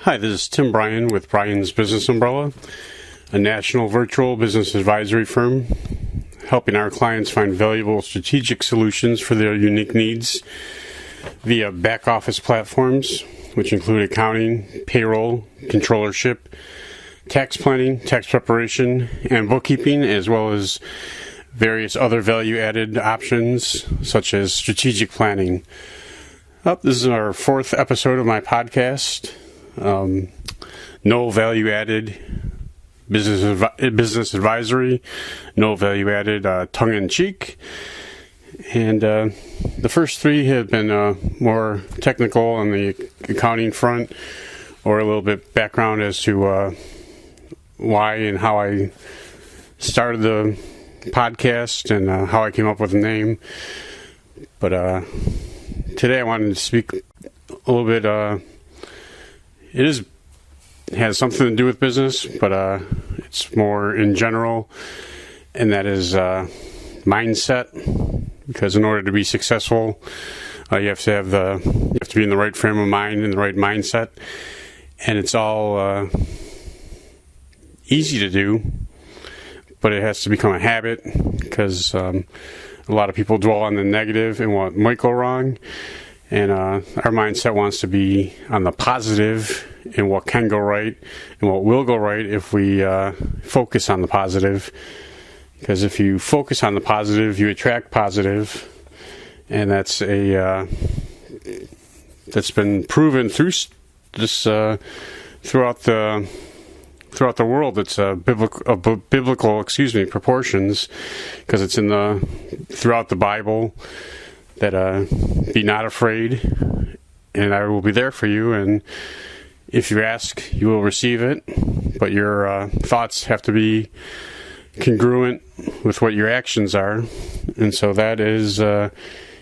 Hi, this is Tim Bryan with Bryan's Business Umbrella, a national virtual business advisory firm, helping our clients find valuable strategic solutions for their unique needs via back office platforms, which include accounting, payroll, controllership, tax planning, tax preparation, and bookkeeping, as well as various other value-added options, such as strategic planning. This is our fourth episode of my podcast. No value-added business advisory, no value-added tongue-in-cheek. And the first three have been more technical on the accounting front, or a little bit background as to why and how I started the podcast and how I came up with the name. But today I wanted to speak a little bit. It has something to do with business, but it's more in general, and that is mindset. Because in order to be successful, you have to be in the right frame of mind and the right mindset, and it's all easy to do, but it has to become a habit. Because a lot of people dwell on the negative and what might go wrong. And our mindset wants to be on the positive and what can go right and what will go right if we focus on the positive. Because if you focus on the positive, you attract positive, and that's been proven through this throughout the world. It's biblical proportions, because it's throughout the Bible. That be not afraid, and I will be there for you. And if you ask, you will receive it. But your thoughts have to be congruent with what your actions are. And so that is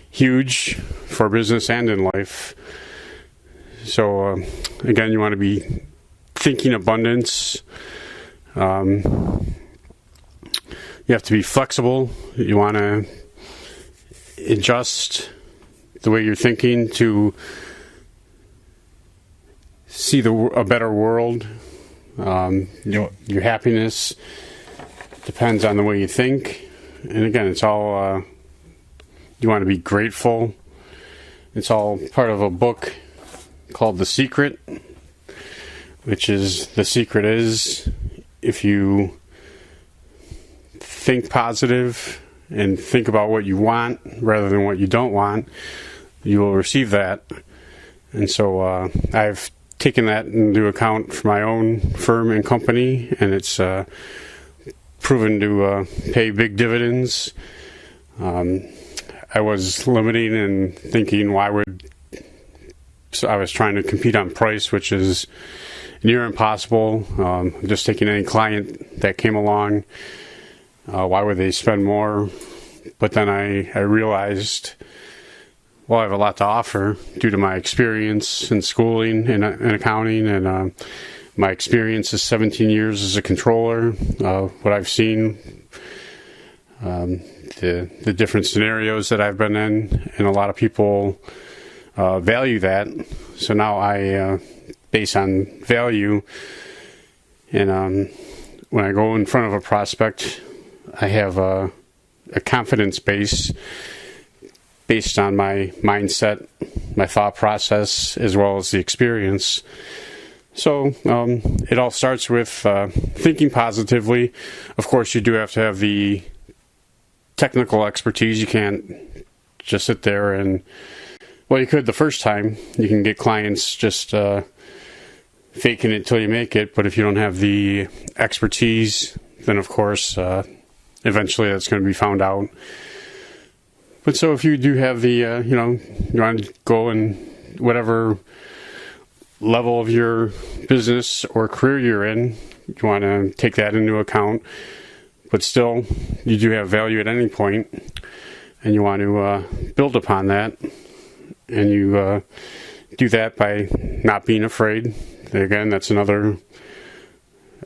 huge for business and in life. So again, you want to be thinking abundance. You have to be flexible. You want to adjust the way you're thinking to see a better world. Your happiness depends on the way you think. And again, it's all you want to be grateful. It's all part of a book called The Secret, which is, the secret is, if you think positive and think about what you want rather than what you don't want, you will receive that. And so I've taken that into account for my own firm and company, and it's proven to pay big dividends. I was limiting and thinking, so I was trying to compete on price, which is near impossible. Just taking any client that came along, why would they spend more? But then I realized, well, I have a lot to offer due to my experience in schooling and accounting, and my experience is 17 years as a controller. What I've seen, the different scenarios that I've been in, and a lot of people value that. So now I base on value, and when I go in front of a prospect, I have a confidence base based on my mindset, my thought process, as well as the experience. So it all starts with thinking positively. Of course, you do have to have the technical expertise. You can't just sit there and, well, you could the first time. You can get clients just faking it till you make it. But if you don't have the expertise, then of course, eventually that's going to be found out. But so if you do have the, you want to go in whatever level of your business or career you're in, you want to take that into account. But still, you do have value at any point, and you want to build upon that. And you do that by not being afraid. Again, that's another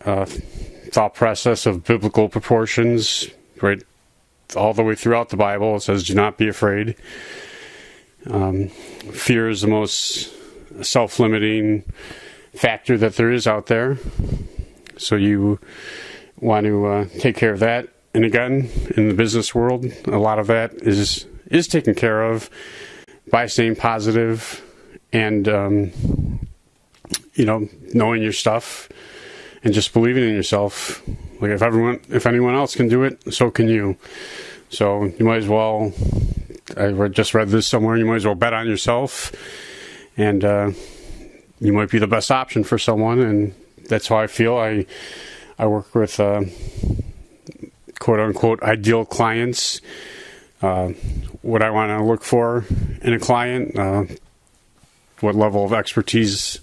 thought process of biblical proportions, right? All the way throughout the Bible, it says, do not be afraid. Fear is the most self-limiting factor that there is out there. So you want to take care of that. And again, in the business world, a lot of that is taken care of by staying positive and knowing your stuff and just believing in yourself. Like if anyone else can do it, so can you. So you might as well. I just read this somewhere. You might as well bet on yourself, and you might be the best option for someone. And that's how I feel. I work with quote unquote ideal clients. What I want to look for in a client, what level of expertise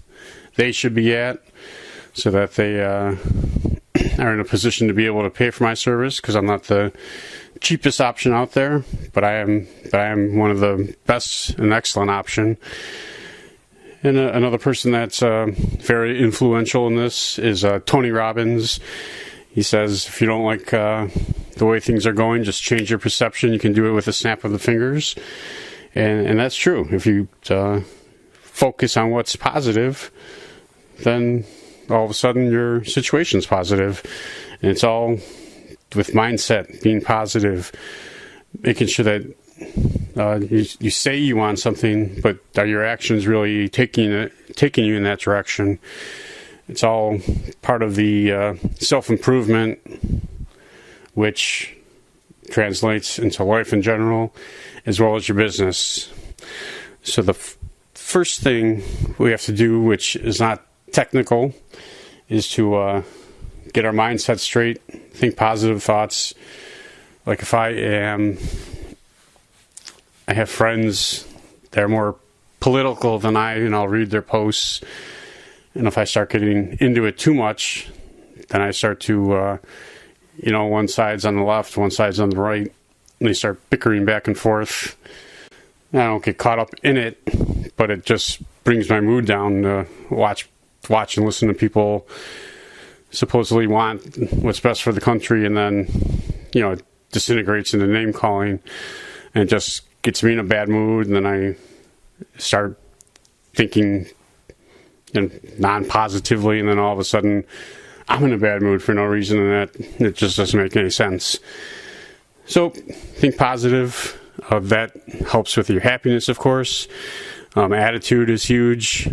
they should be at, so that they are in a position to be able to pay for my service, because I'm not the cheapest option out there, but I am one of the best and excellent option. And another person that's very influential in this is Tony Robbins. He says, if you don't like the way things are going, just change your perception. You can do it with a snap of the fingers. And that's true. If you focus on what's positive, then all of a sudden your situation's positive. And it's all with mindset, being positive, making sure that you say you want something, but are your actions really taking you in that direction? It's all part of the self-improvement, which translates into life in general, as well as your business. So the first thing we have to do, which is not technical, is to get our mindset straight, think positive thoughts. Like if I have friends that are more political than I, and I'll read their posts. And if I start getting into it too much, then I start to, one side's on the left, one side's on the right, and they start bickering back and forth. And I don't get caught up in it, but it just brings my mood down to watch and listen to people supposedly want what's best for the country, and then, it disintegrates into name calling, and it just gets me in a bad mood, and then I start thinking non-positively, and then all of a sudden I'm in a bad mood for no reason, and that it just doesn't make any sense. So think positive. That helps with your happiness, of course. Attitude is huge.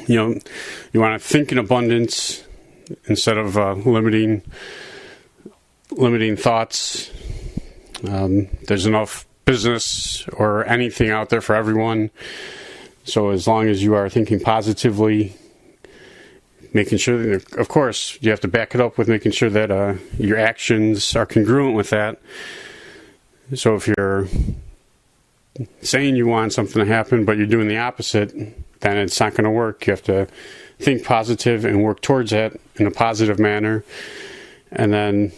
You want to think in abundance instead of limiting thoughts. There's enough business or anything out there for everyone. So as long as you are thinking positively, making sure that, of course, you have to back it up with making sure that your actions are congruent with that. So if you're saying you want something to happen, but you're doing the opposite, then it's not going to work. You have to think positive and work towards that in a positive manner. And then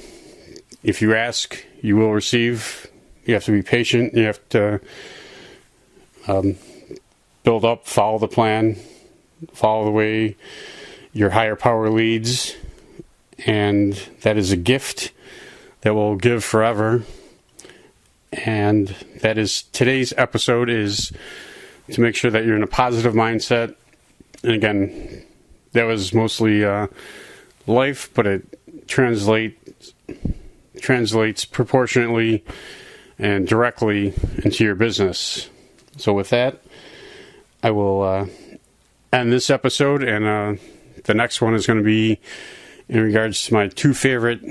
if you ask, you will receive. You have to be patient. You have to build up, follow the plan, follow the way your higher power leads. And that is a gift that will give forever. And that is today's episode, is to make sure that you're in a positive mindset. And again, that was mostly life, but it translates proportionately and directly into your business. So with that, I will end this episode, and the next one is going to be in regards to my two favorite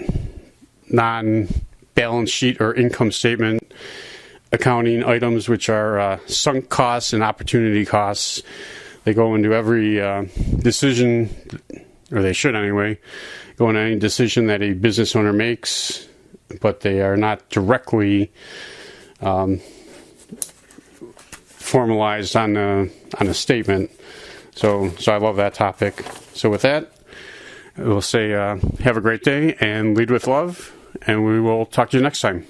non-balance sheet or income statement accounting items, which are sunk costs and opportunity costs. They go into every decision, or they should anyway, go into any decision that a business owner makes, but they are not directly formalized on a statement. So I love that topic. So with that, we'll say have a great day and lead with love, and we will talk to you next time.